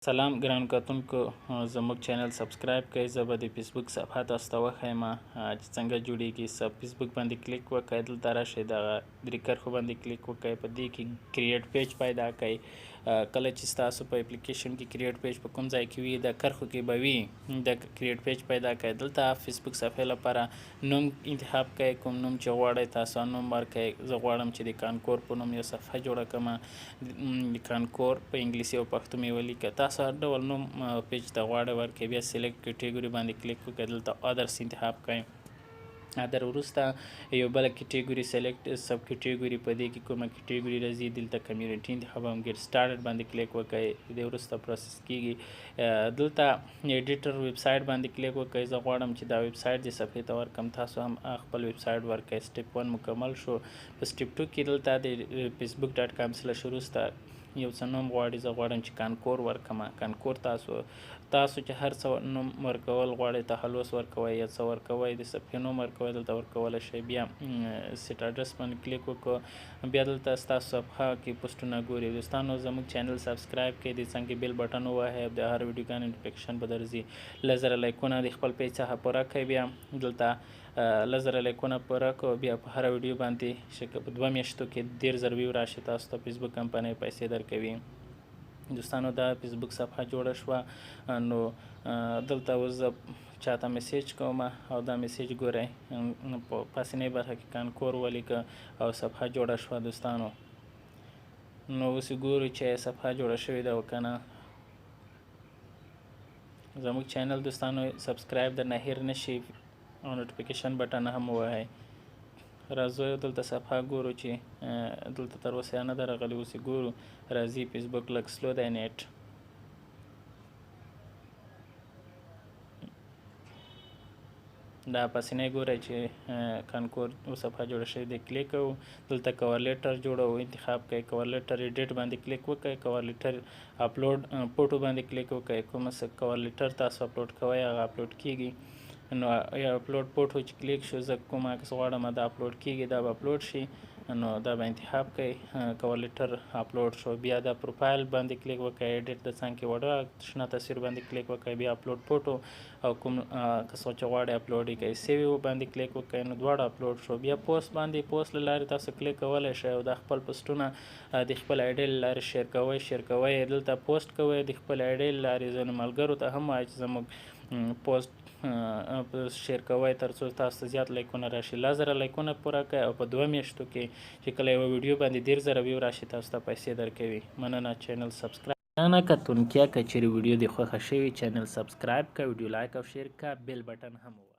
سلام ګران کتونکو، زموږ چینل سبسکرایب کړئ. زه به د فیسبوک صفحه تاسو ته وښیم چې څنګه جوړیږي. فیسبوک باندې کلیک وکړئ، دلته راشئ، دغه درې کرښو باندې کلیک وکړئ، په دې کې کریټ پیج پیدا کړئ. کله چې ستاسو په اپلیکیشن کې کریټ پیج په کوم ځای کې وي، د کرښو کې به وي د کریټ پیج پیدا کړئ. دلته فیسبوک صفحې لپاره نوم انتخاب کړئ، کوم نوم چې غواړئ تاسو نوم ورکړئ. زه غواړم چې د کانکور په نوم یو صفحه جوړه کړم. د کانکور په انګلیسي او پښتو مې ولیکه. تاسو هر ډول نوم پیج ته غواړئ ورکړئ. بیا سلیکټ کټیګوري باندې کلیک وکړئ، دلته ادرس انتخاب کړئ. ادر وروسته یو بله کټیګوري سلیکټ سب کټیګوري، په دې کې کومه کټیګوري راځي دلته کمیونټي انتخابوم. ګیټ سټارټډ باندې کلیک وکړئ، د وروسته پروسس کیږي. دلته ایډیټر ویب سایټ باندې کلیک وکړئ. زه غواړم چې دا ویب سایټ د صفحې ته ورکړم، تاسو هم خپل ویب سایټ ورکړئ. سټپ 1 مکمل شو. په سټپ 2 کې دلته د facebook.com/ وروسته یو څه نوم غواړي. زه غواړم چې کانکور ورکړم. کانکور تاسو چې هر څه نوم ورکول غواړئ، تخلص ورکوئ یا څه ورکوئ، د صفحې نوم ورکوئ، دلته ورکولی شئ. بیا سیټ اډرس باندې کلیک وکړو. بیا دلته ستاسو صفحه کې پوسټونه ګوري. دوستانو زموږ چینل سبسکرایب کړئ، د څنګه بیل بټن ووهئ، د هر ویډیو کا نوټیفیکیشن به درځي. 1000 لایکونه د خپل پیج څخه پوره کړئ. بیا دلته 1000 لایکونه پوره کړو. بیا په هر ویډیو باندې په 2 میاشتو کې 10000 ویو راشي، تاسو ته فیسبوک کمپنۍ پیسې درکوي. دوستانو دا فیسبوک صفحه جوړه شوه. نو دلته اوس زه چاته میسیج کوم او دا میسیج ګورئ، په پاسنۍ برخه کې کانکور ولیکه او صفحه جوړه شوه. دوستانو نو اوس ګورو چې صفحه جوړه شوې ده او که نه. زموږ چینل دوستانو سبسکرایب درنه هیر نشي او نوټیفیکیشن بټن هم ووهئ. راځو دلته صفحه ګورو چې دلته تر اوسه نه ده راغلې. اوس ګورو راځي. فیسبوک لږ سلو دی نیټ. دا پاسنۍ ګورئ چې کانکور صفحه جوړه شوې ده. کلیک کوو، دلته کور لیټر جوړو انتخاب کړئ. کور لیټر ایډیټ باندې کلیک وکړئ. کور لیټر اپلوډ فوټو باندې کلیک وکړئ. کوم څه کور لیټر تاسو اپلوډ کوئ هغه اپلوډ کیږي. نو اپلوډ فوټو چې کلیک شو، زه کوم عکس غواړم دا اپلوډ کیږي، دا به اپلوډ شي. نو دا به انتخاب کړئ. کور لیټر اپلوډ شو. بیا د پروفایل باندې کلیک وکړئ. ایډیټ د څنګه وړه شنه تصویر باندې کلیک وکړئ. بیا اپلوډ فوټو او کوم کس چې غواړئ اپلوډ یې کړئ. سیو باندې کلیک وکړئ. نو دواړه اپلوډ شو. بیا پوسټ باندې پوسټ له لارې تاسو کلیک کولی شئ او د خپل پوسټونه د خپل آیډي له لارې شیر کوئ. دلته پوسټ کوئ د خپل آیډي له لارې. ځینو ملګرو ته هم وایئ چې زموږ پوسټ شیر کوئ تر څو تاسو ته زیات لایکونه راشي. 1000 لایکونه پوره کړئ او په 2 میاشتو کې چې کله یوه ویډیو باندې 10000 ویو راشي، تاسو ته پیسې درکوي. مننه. چینل سبسکرایب نه کتونکي که چیرې ویډیو دې خوښه شوي، چینل سبسکرایب کړه، ویډیو لایک او شیر کړه، بیل بټن هم ووهه.